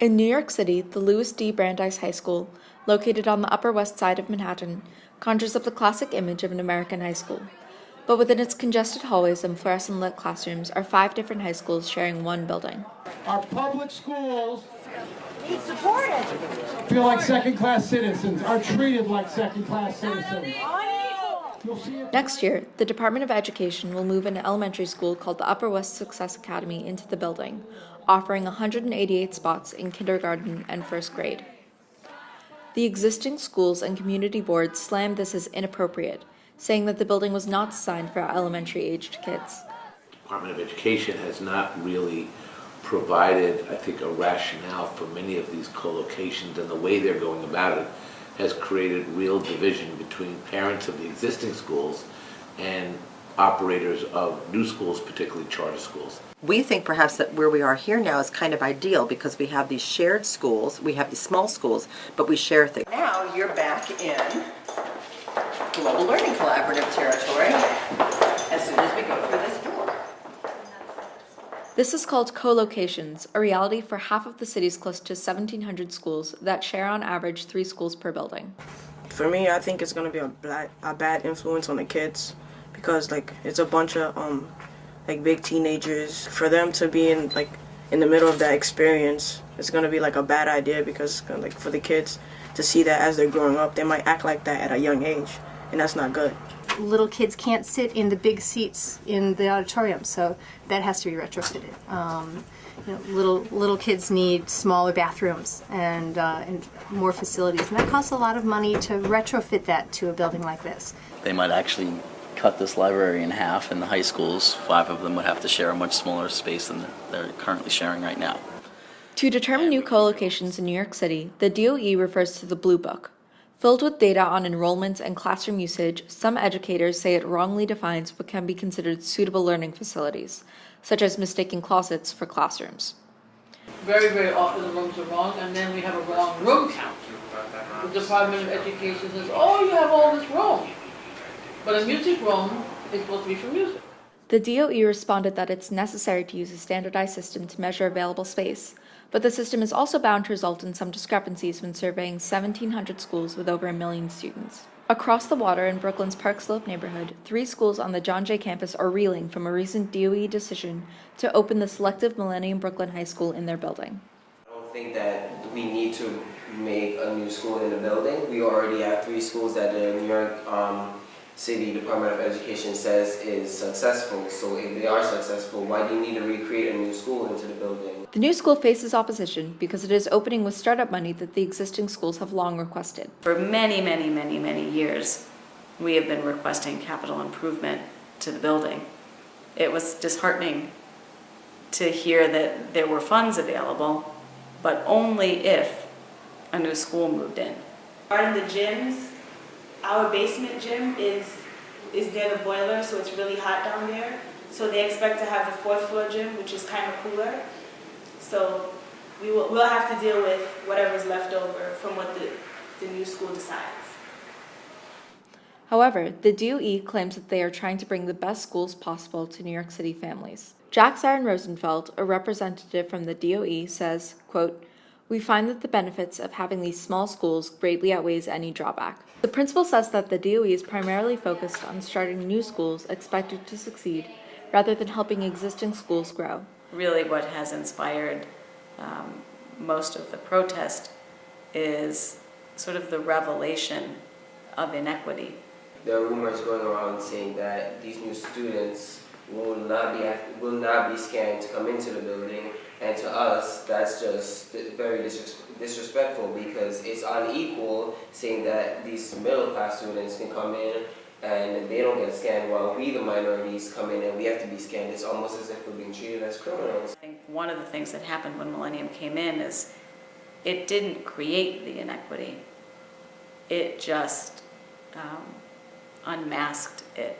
In New York City, the Louis D. Brandeis High School, located on the Upper West Side of Manhattan, conjures up the classic image of an American high school. But within its congested hallways and fluorescent-lit classrooms are 5 different high schools sharing one building. Our public schools need supported. Feel like second-class citizens, are treated like second-class citizens. Next year, the Department of Education will move an elementary school called the Upper West Success Academy into the building, offering 188 spots in kindergarten and first grade. The existing schools and community boards slammed this as inappropriate, saying that the building was not designed for elementary-aged kids. The Department of Education has not really provided, I think, a rationale for many of these co-locations, and the way they're going about it has created real division between parents of the existing schools and operators of new schools, particularly charter schools. We think perhaps that where we are here now is kind of ideal because we have these shared schools, we have these small schools, but we share things. Now you're back in Global Learning Collaborative territory as soon as we go through this door. This is called co-locations, a reality for half of the city's close to 1,700 schools that share on average 3 schools per building. For me, I think it's going to be a bad influence on the kids because it's a bunch of big teenagers. For them to be in the middle of that experience, it's going to be a bad idea because for the kids to see that as they're growing up, they might act like that at a young age, and that's not good. Little kids can't sit in the big seats in the auditorium, so that has to be retrofitted. Little kids need smaller bathrooms and more facilities, and that costs a lot of money to retrofit that to a building like this. They might actually cut this library in half. In the high schools, 5 of them would have to share a much smaller space than they're currently sharing right now. To determine new co-locations in New York City, the DOE refers to the Blue Book. Filled with data on enrollments and classroom usage, some educators say it wrongly defines what can be considered suitable learning facilities, such as mistaking closets for classrooms. Very, very often the rooms are wrong, and then we have a wrong room count. The Department of Education says, oh, you have all this room. But a music room is supposed to be for music. The DOE responded that it's necessary to use a standardized system to measure available space, but the system is also bound to result in some discrepancies when surveying 1,700 schools with over 1 million students. Across the water in Brooklyn's Park Slope neighborhood, 3 schools on the John Jay campus are reeling from a recent DOE decision to open the selective Millennium Brooklyn High School in their building. I don't think that we need to make a new school in the building. We already have 3 schools that the New York City Department of Education says is successful. So if they are successful, why do you need to recreate a new school into the building? The new school faces opposition because it is opening with startup money that the existing schools have long requested. For many years, we have been requesting capital improvement to the building. It was disheartening to hear that there were funds available, but only if a new school moved in. Regarding the gyms, our basement gym is near the boiler, so it's really hot down there. So they expect to have the 4th floor gym, which is kind of cooler. So we'll have to deal with whatever's left over from what the new school decides. However, the DOE claims that they are trying to bring the best schools possible to New York City families. Jack Zarin Rosenfeld, a representative from the DOE, says, quote, "We find that the benefits of having these small schools greatly outweighs any drawback." The principal says that the DOE is primarily focused on starting new schools expected to succeed rather than helping existing schools grow. Really what has inspired most of the protest is sort of the revelation of inequity. There are rumors going around saying that these new students will not be scanned to come into the building, and to us that's just very disrespectful because it's unequal saying that these middle class students can come in and they don't get scanned while we the minorities come in and we have to be scanned. It's almost as if we're being treated as criminals. I think one of the things that happened when Millennium came in is it didn't create the inequity, it just unmasked it.